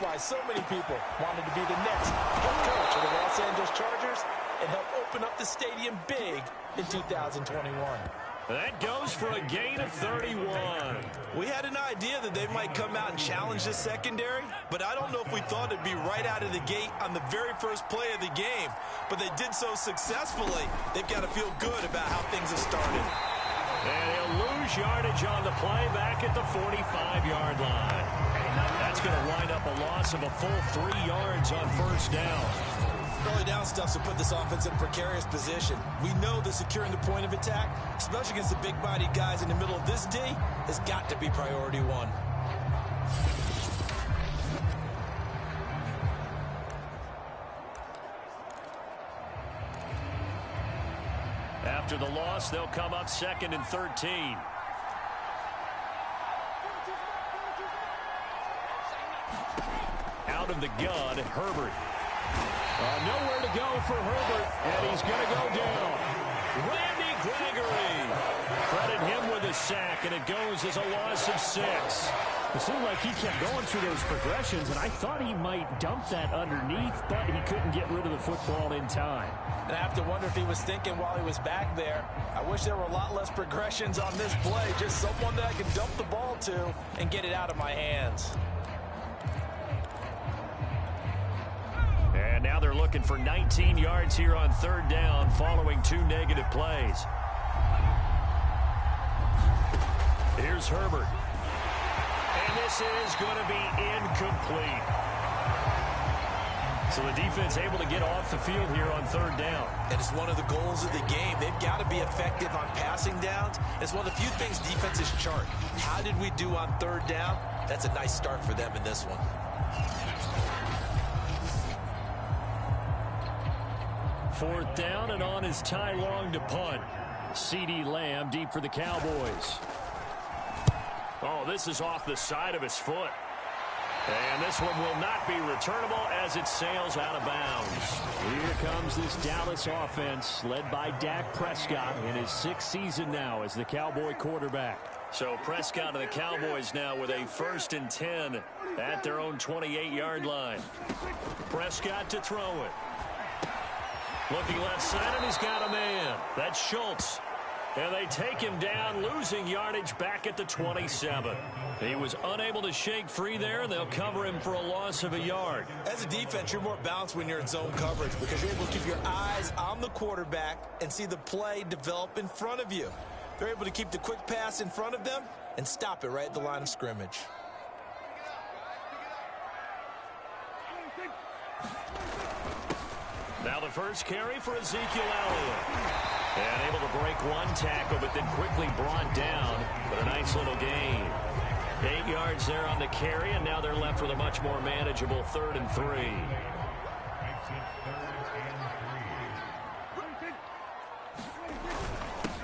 That's why so many people wanted to be the next head coach of the Los Angeles Chargers and help open up the stadium big in 2021. That goes for a gain of 31. We had an idea that they might come out and challenge the secondary, but I don't know if we thought it'd be right out of the gate on the very first play of the game. But they did so successfully, they've got to feel good about how things have started. And he'll lose yardage on the play back at the 45-yard line. That's going to wind up a loss of a full 3 yards on first down. Early down stuff to put this offense in a precarious position. We know that securing the point of attack, especially against the big-bodied guys in the middle of this D, has got to be priority one. After the loss, they'll come up 2nd and 13. Out of the gun, Herbert. Nowhere to go for Herbert, and he's going to go down. Randy Gregory. Credit him with a sack, and it goes as a loss of 6. It seemed like he kept going through those progressions, and I thought he might dump that underneath, but he couldn't get rid of the football in time. And I have to wonder if he was thinking while he was back there, I wish there were a lot less progressions on this play, just someone that I can dump the ball to and get it out of my hands. And now they're looking for 19 yards here on 3rd down following 2 negative plays. Here's Herbert. And this is going to be incomplete. So the defense able to get off the field here on 3rd down. And it's one of the goals of the game. They've got to be effective on passing downs. It's one of the few things defenses chart. How did we do on 3rd down? That's a nice start for them in this one. 4th down, and on is Ty Long to punt. CeeDee Lamb deep for the Cowboys. Oh, this is off the side of his foot. And this one will not be returnable as it sails out of bounds. Here comes this Dallas offense led by Dak Prescott in his 6th season now as the Cowboy quarterback. So Prescott and the Cowboys now with a 1st and 10 at their own 28-yard line. Prescott to throw it. Looking left side, and he's got a man. That's Schultz. And they take him down, losing yardage back at the 27. He was unable to shake free there, and they'll cover him for a loss of a yard. As a defense, you're more balanced when you're in zone coverage because you're able to keep your eyes on the quarterback and see the play develop in front of you. They're able to keep the quick pass in front of them and stop it right at the line of scrimmage. Now the first carry for Ezekiel Elliott. And able to break one tackle, but then quickly brought down. But a nice little gain. 8 yards there on the carry, and now they're left with a much more manageable 3rd and 3.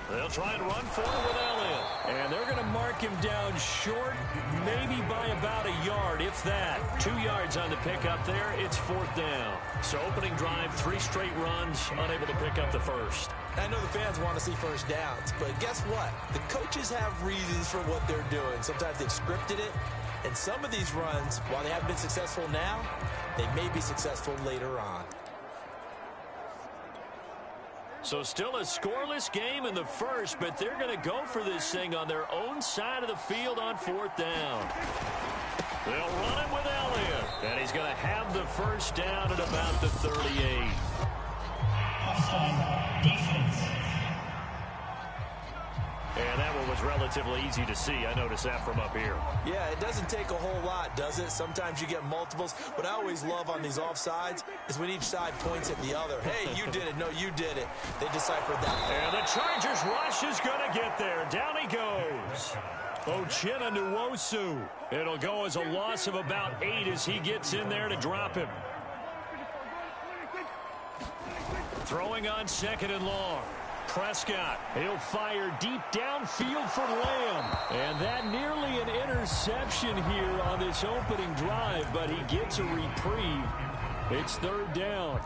They'll try and run for it with Elliott. And they're going to mark him down short, maybe by about a yard, if that. 2 yards on the pickup there. It's 4th down. So opening drive, 3 straight runs, unable to pick up the first. I know the fans want to see first downs, but guess what? The coaches have reasons for what they're doing. Sometimes they've scripted it, and some of these runs, while they haven't been successful now, they may be successful later on. So still a scoreless game in the first, but they're going to go for this thing on their own side of the field on 4th down. They'll run it with Elliott, and he's going to have the first down at about the 38. And that one was relatively easy to see. I noticed that from up here. Yeah, it doesn't take a whole lot, does it? Sometimes you get multiples. What I always love on these offsides is when each side points at the other. Hey, you did it. No, you did it. They deciphered that. And the Chargers rush is going to get there. Down he goes. Uchenna Nwosu. It'll go as a loss of about 8 as he gets in there to drop him. Throwing on 2nd and long. Prescott. He'll fire deep downfield for Lamb. And that nearly an interception here on this opening drive, but he gets a reprieve. It's 3rd down.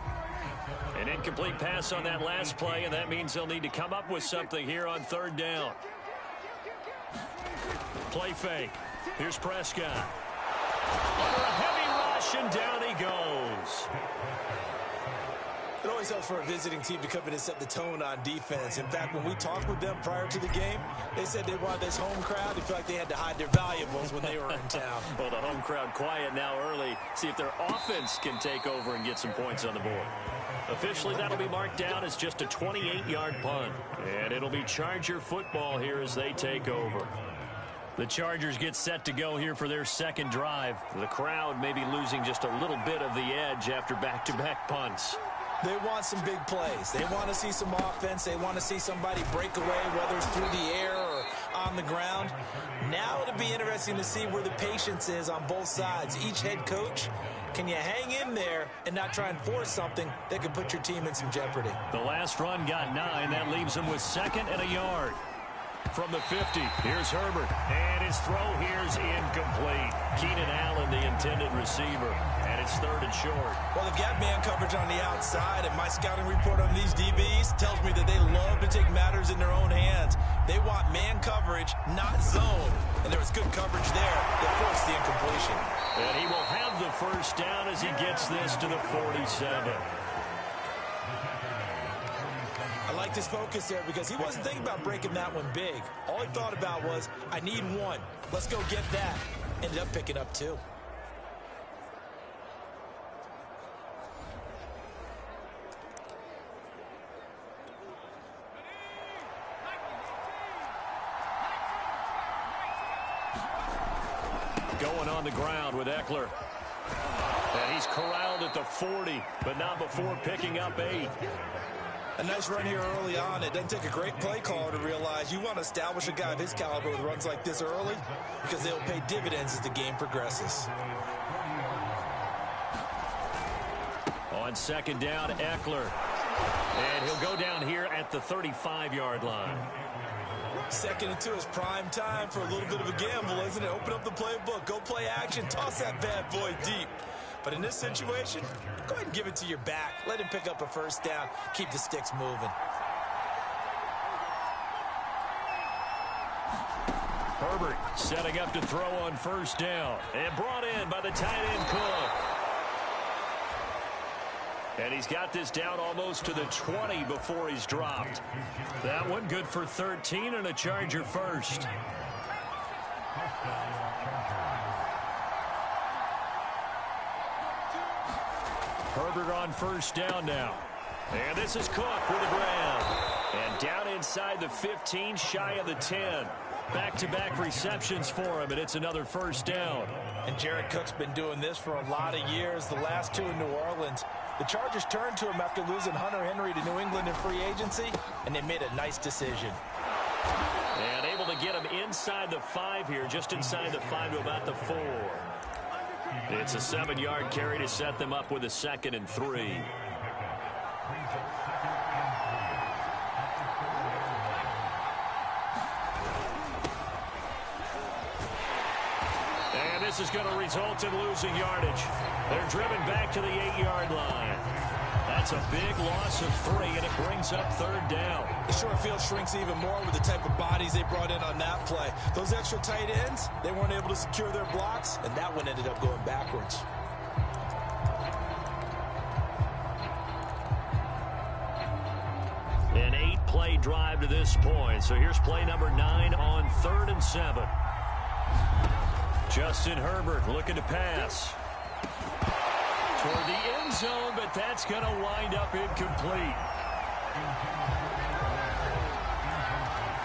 An incomplete pass on that last play, and that means they'll need to come up with something here on 3rd down. Play fake. Here's Prescott. Under a heavy rush, reception. Down he goes. It always helps for a visiting team to come in and set the tone on defense. In fact, when we talked with them prior to the game, they said they wanted this home crowd to feel like they had to hide their valuables when they were in town. Well, the home crowd quiet now early. See if their offense can take over and get some points on the board. Officially, that'll be marked down as just a 28-yard punt. And it'll be Charger football here as they take over. The Chargers get set to go here for their second drive. The crowd may be losing just a little bit of the edge after back-to-back punts. They want some big plays. They want to see some offense. They want to see somebody break away, whether it's through the air or on the ground. Now it'll be interesting to see where the patience is on both sides. Each head coach, can you hang in there and not try and force something that could put your team in some jeopardy? The last run got 9. That leaves them with 2nd and a yard. From the 50, here's Herbert. And his throw here's incomplete. Keenan Allen, the intended receiver. And it's 3rd and short. Well, they've got man coverage on the outside, and my scouting report on these DBs tells me that they love to take matters in their own hands. They want man coverage, not zone. And there was good coverage there that forced the incompletion. And he will have the first down as he gets this to the 47. I like his focus there because he wasn't thinking about breaking that one big. All he thought about was, I need one. Let's go get that. Ended up picking up 2. Going on the ground with Eckler. And he's corralled at the 40, but not before picking up 8. A nice run here early on. It doesn't take a great play caller to realize you want to establish a guy of his caliber with runs like this early because they'll pay dividends as the game progresses. On 2nd down, Eckler. And he'll go down here at the 35-yard line. 2nd and 2 is prime time for a little bit of a gamble, isn't it? Open up the playbook, go play action, toss that bad boy deep. But in this situation, go ahead and give it to your back. Let him pick up a first down. Keep the sticks moving. Herbert setting up to throw on 1st down. And brought in by the tight end Cook. And he's got this down almost to the 20 before he's dropped. That one good for 13 and a Charger first. Herbert on 1st down now. And this is Cook with a grab. And down inside the 15, shy of the 10. Back-to-back receptions for him, and it's another 1st down. And Jared Cook's been doing this for a lot of years, the last 2 in New Orleans. The Chargers turned to him after losing Hunter Henry to New England in free agency, and they made a nice decision. And able to get him inside the 5 here, just inside the 5 to about the 4. It's a 7-yard carry to set them up with a 2nd and 3. And this is going to result in losing yardage. They're driven back to the 8-yard line. That's a big loss of 3, and it brings up 3rd down. The short field shrinks even more with the type of bodies they brought in on that play. Those extra tight ends, they weren't able to secure their blocks, and that one ended up going backwards. An 8-play drive to this point. So here's play number 9 on 3rd and 7. Justin Herbert looking to pass. Toward the end zone, but that's going to wind up incomplete.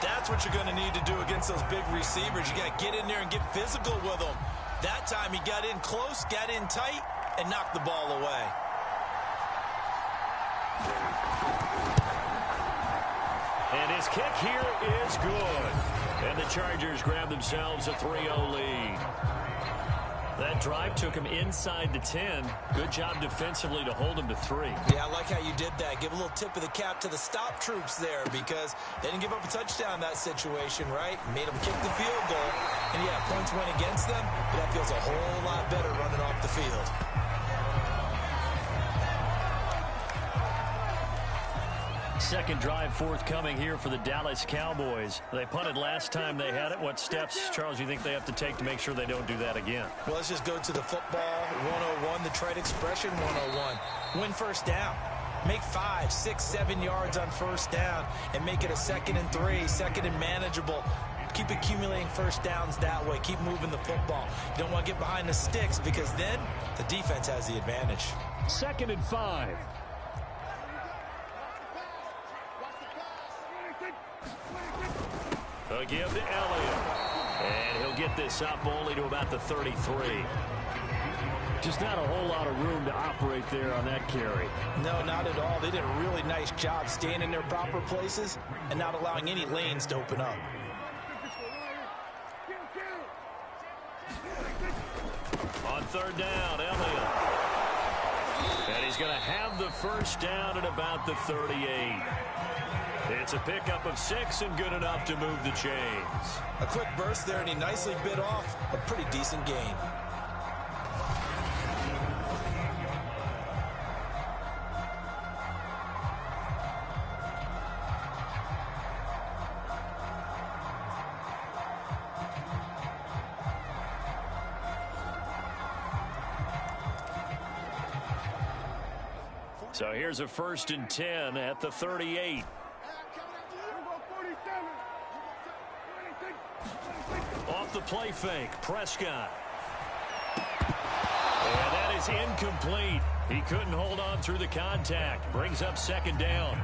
That's what you're going to need to do against those big receivers. You got to get in there and get physical with them. That time he got in close, got in tight, and knocked the ball away. And his kick here is good. And the Chargers grab themselves a 3-0 lead. That drive took him inside the 10. Good job defensively to hold him to 3. Yeah, I like how you did that. Give a little tip of the cap to the stop troops there because they didn't give up a touchdown in that situation, right? Made them kick the field goal. And, yeah, points went against them, but that feels a whole lot better running off the field. second drive forthcoming here for the Dallas Cowboys. They punted last time they had it. What steps, Charles, you think they have to take to make sure they don't do that again? Well, let's just go to the football 101, the trade expression 101. Win first down. Make 5, 6, 7 yards on first down and make it a 2nd and 3, 2nd and manageable. Keep accumulating first downs that way. Keep moving the football. You don't want to get behind the sticks because then the defense has the advantage. 2nd and 5. A give to Elliott. And he'll get this up only to about the 33. Just not a whole lot of room to operate there on that carry. No, not at all. They did a really nice job staying in their proper places and not allowing any lanes to open up. On third down, Elliott. And he's going to have the first down at about the 38. It's a pickup of 6 and good enough to move the chains. A quick burst there, and he nicely bit off a pretty decent gain. So here's a 1st and 10 at the 38. Off the play fake, Prescott. And that is incomplete. He couldn't hold on through the contact. Brings up 2nd down.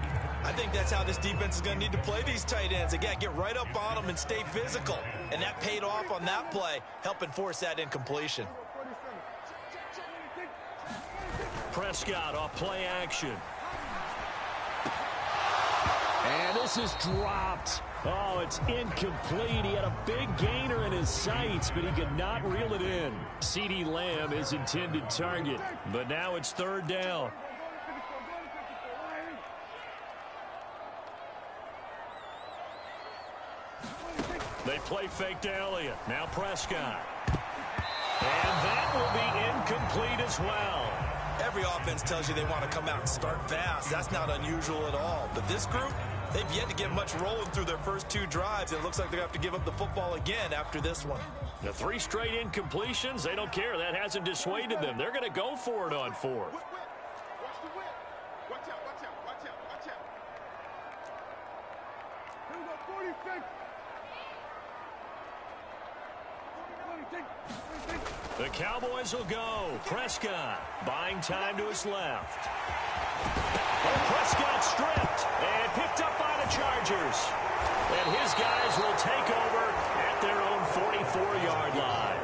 I think that's how this defense is going to need to play these tight ends. Again, get right up on them and stay physical. And that paid off on that play, helping force that incompletion. Prescott off play action. And this is dropped. Oh, it's incomplete. He had a big gainer in his sights, but he could not reel it in. CeeDee Lamb is intended target. But now it's 3rd down. They play fake to Elliott. Now Prescott. And that will be incomplete as well. Every offense tells you they want to come out and start fast. That's not unusual at all. But this group, they've yet to get much rolling through their first 2 drives. It looks like they're going to have to give up the football again after this one. The 3 straight incompletions, they don't care. That hasn't dissuaded them. They're going to go for it on 4th. The Cowboys will go. Prescott buying time to his left. Oh, Prescott stripped and picked up by the Chargers. And his guys will take over at their own 44-yard line.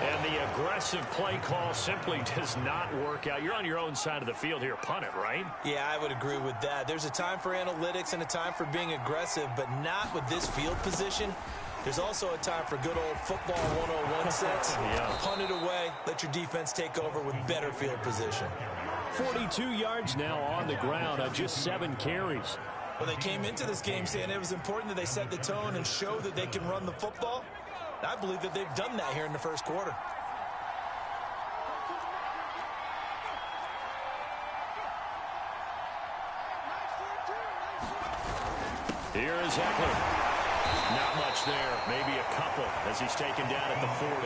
And the aggressive play call simply does not work out. You're on your own side of the field here. Punt it, right? Yeah, I would agree with that. There's a time for analytics and a time for being aggressive, but not with this field position. There's also a time for good old football 101 sets. Yeah. Punt it away. Let your defense take over with better field position. 42 yards now on the ground on just 7 carries. Well, they came into this game saying it was important that they set the tone and show that they can run the football. And I believe that they've done that here in the first quarter. Here is Eckler. Not much there. Maybe a couple as he's taken down at the 40.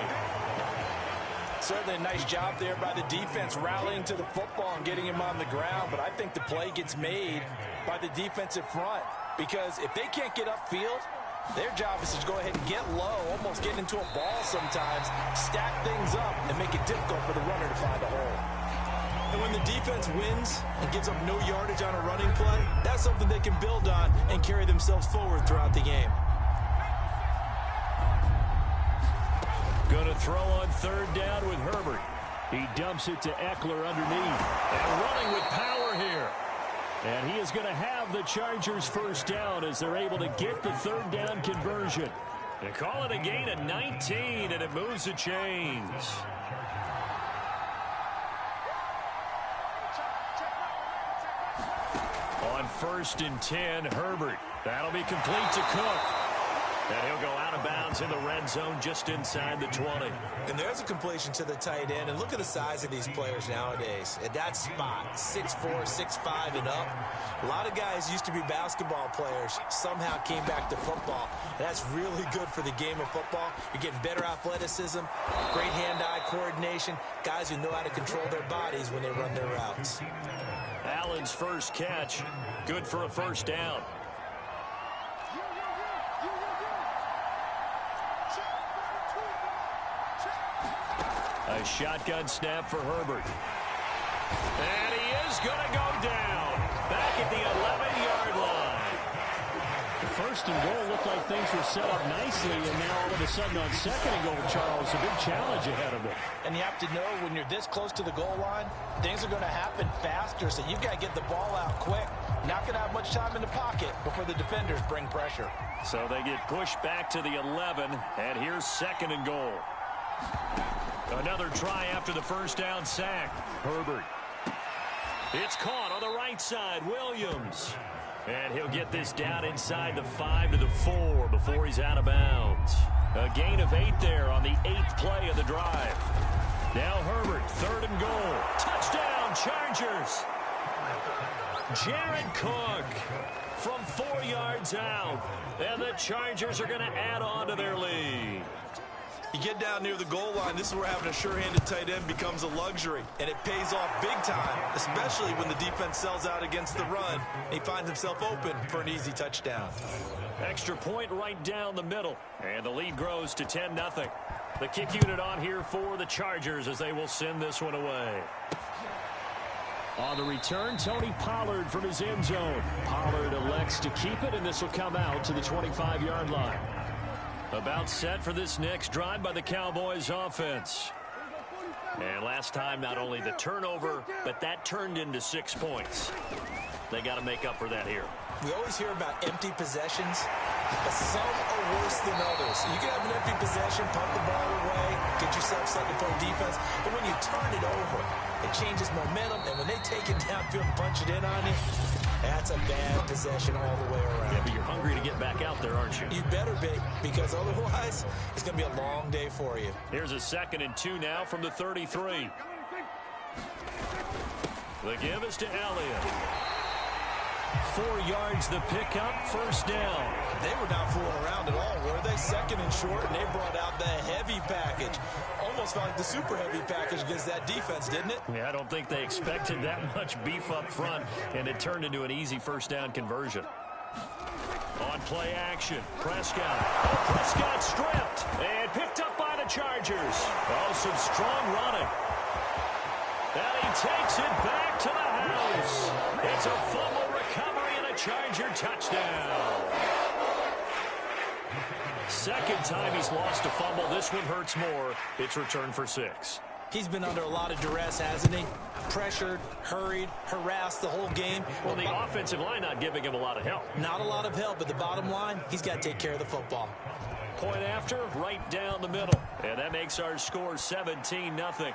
Certainly a nice job there by the defense rallying to the football and getting him on the ground. But I think the play gets made by the defensive front. Because if they can't get upfield, their job is to go ahead and get low, almost get into a ball sometimes, stack things up, and make it difficult for the runner to find a hole. And when the defense wins and gives up no yardage on a running play, that's something they can build on and carry themselves forward throughout the game. Going to throw on 3rd down with Herbert. He dumps it to Eckler underneath. And running with power here. And he is going to have the Chargers first down as they're able to get the 3rd down conversion. They call it a gain of 19, and it moves the chains. On 1st and 10, Herbert. That'll be complete to Cook. And he'll go out of bounds in the red zone just inside the 20. And there's a completion to the tight end. And look at the size of these players nowadays. At that spot, 6'4", 6'5", and up. A lot of guys used to be basketball players, somehow came back to football. And that's really good for the game of football. You're getting better athleticism, great hand-eye coordination, guys who know how to control their bodies when they run their routes. Allen's first catch, good for a first down. A shotgun snap for Herbert. And he is going to go down. Back at the 11-yard line. The first and goal looked like things were set up nicely, and now all of a sudden on second and goal, Charles, a big challenge ahead of them. And you have to know when you're this close to the goal line, things are going to happen faster, so you've got to get the ball out quick. Not going to have much time in the pocket before the defenders bring pressure. So they get pushed back to the 11, and here's second and goal. Another try after the first down sack. Herbert. It's caught on the right side. Williams. And he'll get this down inside the 5 to the 4 before he's out of bounds. A gain of 8 there on the 8th play of the drive. Now Herbert, third and goal. Touchdown, Chargers. Jared Cook from 4 yards out. And the Chargers are going to add on to their lead. You get down near the goal line, this is where having a sure-handed tight end becomes a luxury. And it pays off big time, especially when the defense sells out against the run. He finds himself open for an easy touchdown. Extra point right down the middle. And the lead grows to 10-0. The kick unit on here for the Chargers as they will send this one away. On the return, Tony Pollard from his end zone. Pollard elects to keep it, and this will come out to the 25-yard line. About set for this next drive by the Cowboys offense. And last time, not only the turnover, but that turned into 6 points. They got to make up for that here. We always hear about empty possessions, but some are worse than others. You can have an empty possession, punt the ball away, get yourself second-point defense, but when you turn it over, it changes momentum, and when they take it downfield and punch it in on you, that's a bad possession all the way around. Yeah, but you're hungry to get back out there, aren't you? You better be, because otherwise, it's going to be a long day for you. Here's a 2nd and 2 now from the 33. The give is to Elliott. 4 yards the pickup, first down. They were not fooling around at all, were they? 2nd and short, and they brought out the heavy package. Almost felt like the super heavy package against that defense, didn't it? Yeah, I don't think they expected that much beef up front, and it turned into an easy first down conversion. On play action, Prescott. Oh, Prescott stripped and picked up by the Chargers. Oh, some strong running. And he takes it back to the house. It's a fumble recovery and a Charger touchdown. Second time he's lost a fumble. This one hurts more. It's returned for 6. He's been under a lot of duress, hasn't he? Pressured, hurried, harassed the whole game. Well, the offensive line not giving him a lot of help. Not a lot of help, but the bottom line, he's got to take care of the football. Point after, right down the middle. And that makes our score 17-0.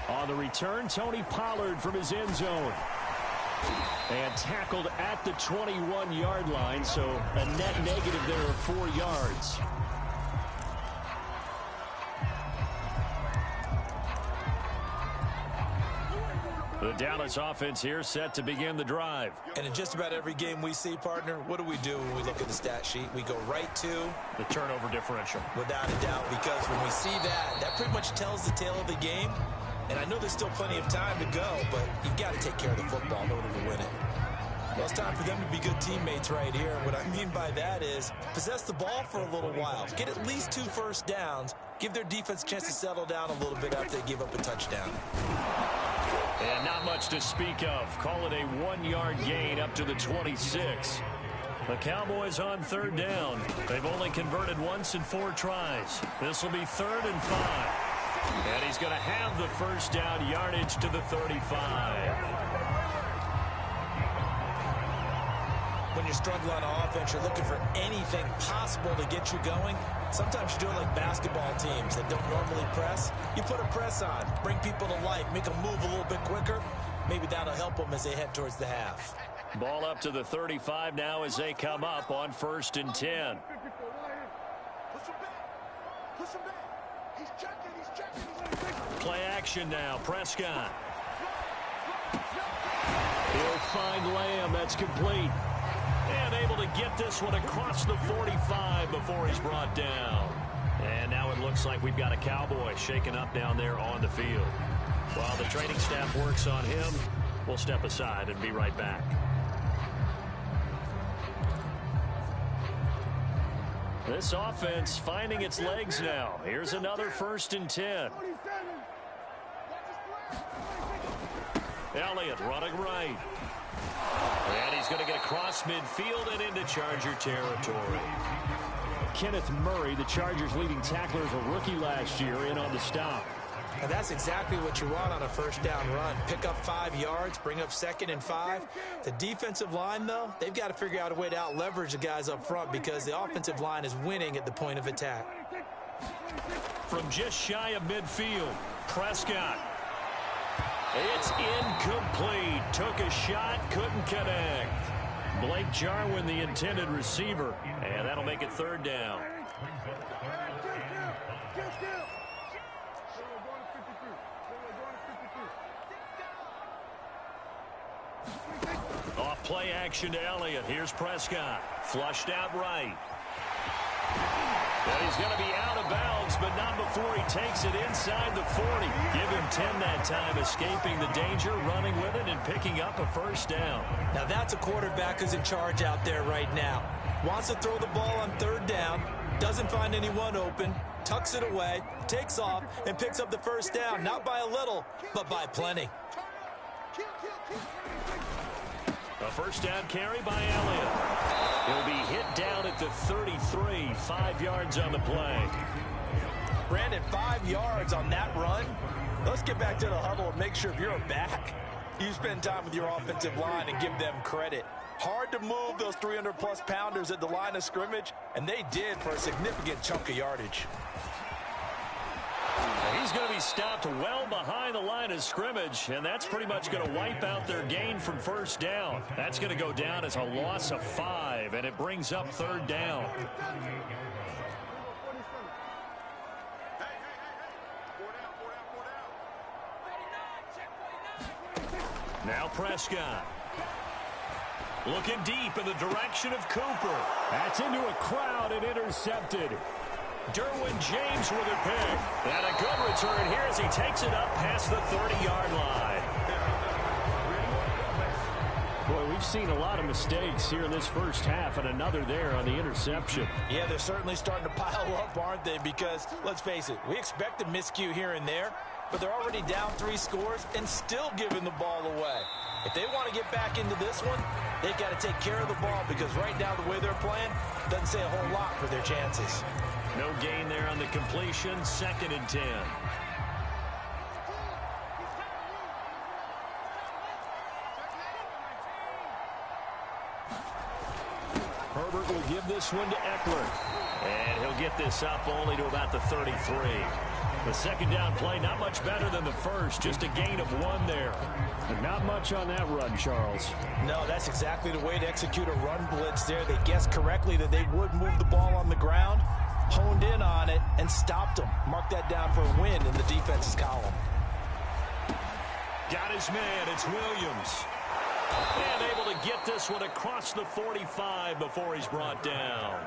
On the return, Tony Pollard from his end zone. And tackled at the 21-yard line, so a net negative there of 4 yards. The Dallas offense here set to begin the drive. And in just about every game we see, partner, what do we do when we look at the stat sheet? We go right to the turnover differential. Without a doubt, because when we see that, that pretty much tells the tale of the game. And I know there's still plenty of time to go, but you've got to take care of the football in order to win it. Well, it's time for them to be good teammates right here. And what I mean by that is possess the ball for a little while. Get at least 2 first downs. Give their defense a chance to settle down a little bit after they give up a touchdown. And not much to speak of. Call it a 1-yard gain up to the 26. The Cowboys on third down. They've only converted once in 4 tries. This will be 3rd and 5. And he's going to have the first down yardage to the 35. When you're struggling on offense, you're looking for anything possible to get you going. Sometimes you do it like basketball teams that don't normally press. You put a press on, bring people to life, make them move a little bit quicker. Maybe that'll help them as they head towards the half. Ball up to the 35 now as they come up on 1st and 10. Play action now. Prescott. He'll find Lamb. That's complete. And able to get this one across the 45 before he's brought down. And now it looks like we've got a Cowboy shaken up down there on the field. While the training staff works on him, we'll step aside and be right back. This offense finding its legs now. Here's another 1st and 10. Elliott running right. And he's going to get across midfield and into Charger territory. Kenneth Murray, the Chargers' leading tackler, is a rookie last year, in on the stop. And that's exactly what you want on a 1st down run. Pick up 5 yards, bring up 2nd and 5. The defensive line, though, they've got to figure out a way to out-leverage the guys up front because the offensive line is winning at the point of attack. From just shy of midfield, Prescott. It's incomplete. Took a shot, couldn't connect. Blake Jarwin, the intended receiver, and that'll make it 3rd down. Off play action to Elliott. Here's Prescott. Flushed out right. And he's going to be out of bounds, but not before he takes it inside the 40. Give him 10 that time, escaping the danger, running with it, and picking up a 1st down. Now that's a quarterback who's in charge out there right now. Wants to throw the ball on 3rd down, doesn't find anyone open, tucks it away, takes off, and picks up the 1st down. Not by a little, but by plenty. A 1st down carry by Elliott. He'll be hit down at the 33, 5 yards on the play. Brandon, 5 yards on that run. Let's get back to the huddle and make sure if you're a back, you spend time with your offensive line and give them credit. Hard to move those 300-plus pounders at the line of scrimmage, and they did for a significant chunk of yardage. He's going to be stopped well behind the line of scrimmage, and that's pretty much going to wipe out their gain from 1st down. That's going to go down as a loss of 5, and it brings up 3rd down. Now Prescott. Looking deep in the direction of Cooper. That's into a crowd and intercepted. Derwin James with a pick. And a good return here as he takes it up past the 30-yard line. Boy, we've seen a lot of mistakes here in this 1st half, and another there on the interception. Yeah, they're certainly starting to pile up, aren't they? Because, let's face it, we expect a miscue here and there, but they're already down 3 scores and still giving the ball away. If they want to get back into this one, they've got to take care of the ball because right now the way they're playing doesn't say a whole lot for their chances. No gain there on the completion. 2nd and 10. Herbert will give this one to Eckler. And he'll get this up only to about the 33. The 2nd down play, not much better than the 1st. Just a gain of 1 there. And not much on that run, Charles. No, that's exactly the way to execute a run blitz there. They guessed correctly that they would move the ball on the ground, honed in on it, and stopped them. Mark that down for a win in the defense's column. Got his man. It's Williams. And able to get this one across the 45 before he's brought down.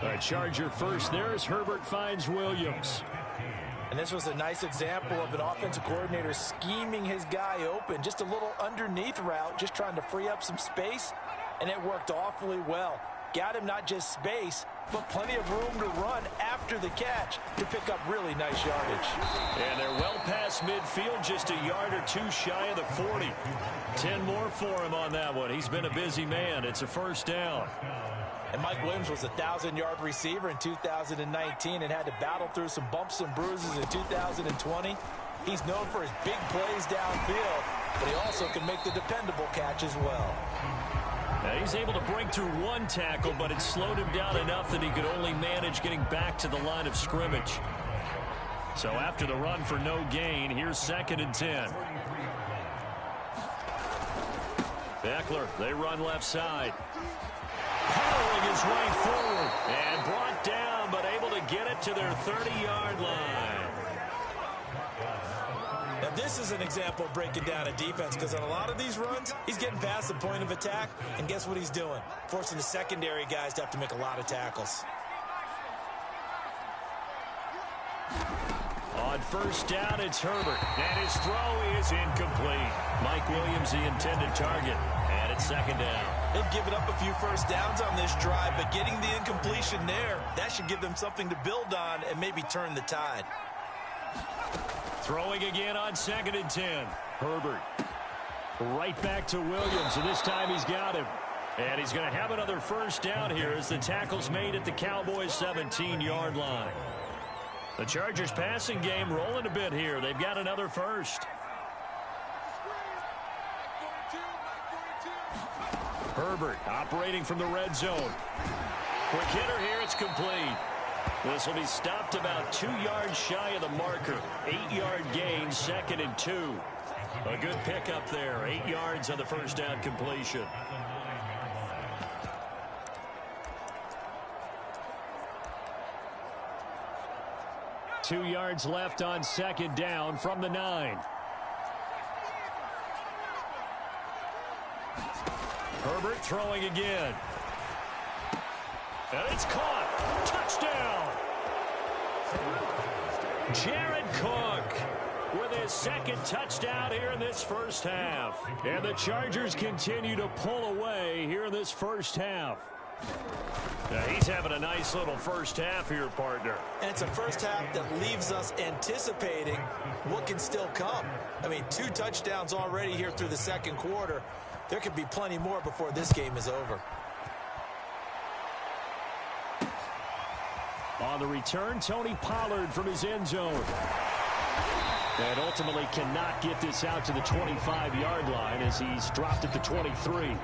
A Charger 1st there as Herbert finds Williams. And this was a nice example of an offensive coordinator scheming his guy open. Just a little underneath route, just trying to free up some space, and it worked awfully well. Got him not just space, but plenty of room to run after the catch to pick up really nice yardage. And they're well past midfield, just a yard or 2 shy of the 40. 10 more for him on that one. He's been a busy man. It's a 1st down. And Mike Williams was a 1,000-yard receiver in 2019 and had to battle through some bumps and bruises in 2020. He's known for his big plays downfield, but he also can make the dependable catch as well. Now he's able to break through 1 tackle, but it slowed him down enough that he could only manage getting back to the line of scrimmage. So after the run for no gain, here's 2nd and 10. Eckler, they run left side. Powering his way forward and brought down, but able to get it to their 30-yard line. Now, this is an example of breaking down a defense, because on a lot of these runs, he's getting past the point of attack, and guess what he's doing? Forcing the secondary guys to have to make a lot of tackles. On first down, it's Herbert, and his throw is incomplete. Mike Williams, the intended target, and it's second down. They've given up a few first downs on this drive, but getting the incompletion there, that should give them something to build on and maybe turn the tide. Throwing again on 2nd and 10. Herbert. Right back to Williams, and this time he's got him. And he's going to have another first down here as the tackle's made at the Cowboys' 17-yard line. The Chargers passing game rolling a bit here. They've got another first. Herbert operating from the red zone. Quick hitter here, it's complete. This will be stopped about 2 yards shy of the marker. 8-yard gain, 2nd and 2. A good pickup there. 8 yards on the first down completion. Two yards left on 2nd down from the 9. Herbert throwing again. And it's caught. Touchdown. Jared Cook with his second touchdown here in this first half. And the Chargers continue to pull away here in this first half. He's having a nice little first half here, partner. And it's a first half that leaves us anticipating what can still come. I mean, 2 touchdowns already here through the second quarter. There could be plenty more before this game is over. On the return, Tony Pollard from his end zone. And ultimately cannot get this out to the 25-yard line as he's dropped at the 23.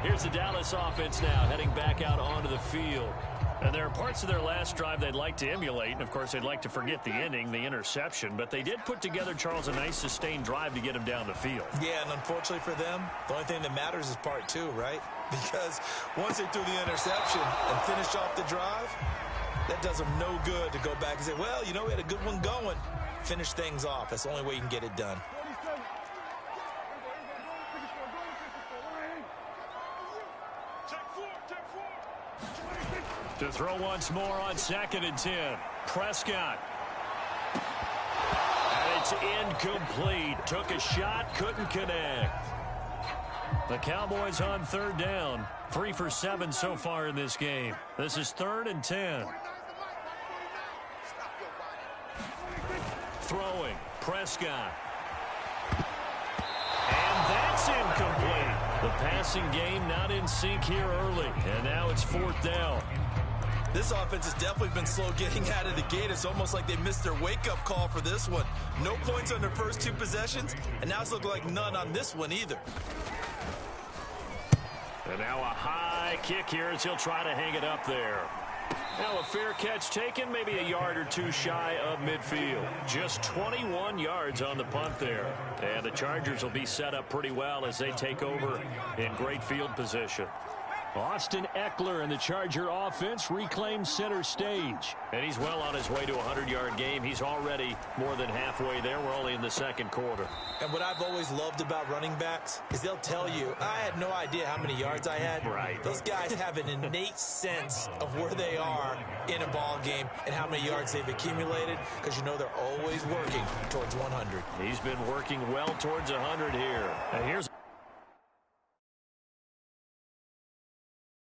Here's the Dallas offense now heading back out onto the field. And there are parts of their last drive they'd like to emulate. And, of course, they'd like to forget the ending, the interception. But they did put together, Charles, a nice sustained drive to get him down the field. Yeah, and unfortunately for them, the only thing that matters is part 2, right? Because once they threw the interception and finished off the drive, that does them no good to go back and say, well, you know, we had a good one going. Finish things off. That's the only way you can get it done. To throw once more on 2nd and 10. Prescott. And it's incomplete. Took a shot, couldn't connect. The Cowboys on 3rd down. 3 for 7 so far in this game. This is 3rd and 10. Throwing. Prescott. And that's incomplete. The passing game not in sync here early. And now it's 4th down. This offense has definitely been slow getting out of the gate. It's almost like they missed their wake-up call for this one. No points on their first 2 possessions, and now it's looking like none on this one either. And now a high kick here as he'll try to hang it up there. Now a fair catch taken, maybe a yard or 2 shy of midfield. Just 21 yards on the punt there. And the Chargers will be set up pretty well as they take over in great field position. Austin Eckler and the Charger offense reclaim center stage. And he's well on his way to a 100-yard game. He's already more than halfway there. We're only in the second quarter. And what I've always loved about running backs is they'll tell you, I had no idea how many yards I had. Right. Those guys have an innate sense of where they are in a ball game and how many yards they've accumulated, because you know they're always working towards 100. He's been working well towards 100 here. And here's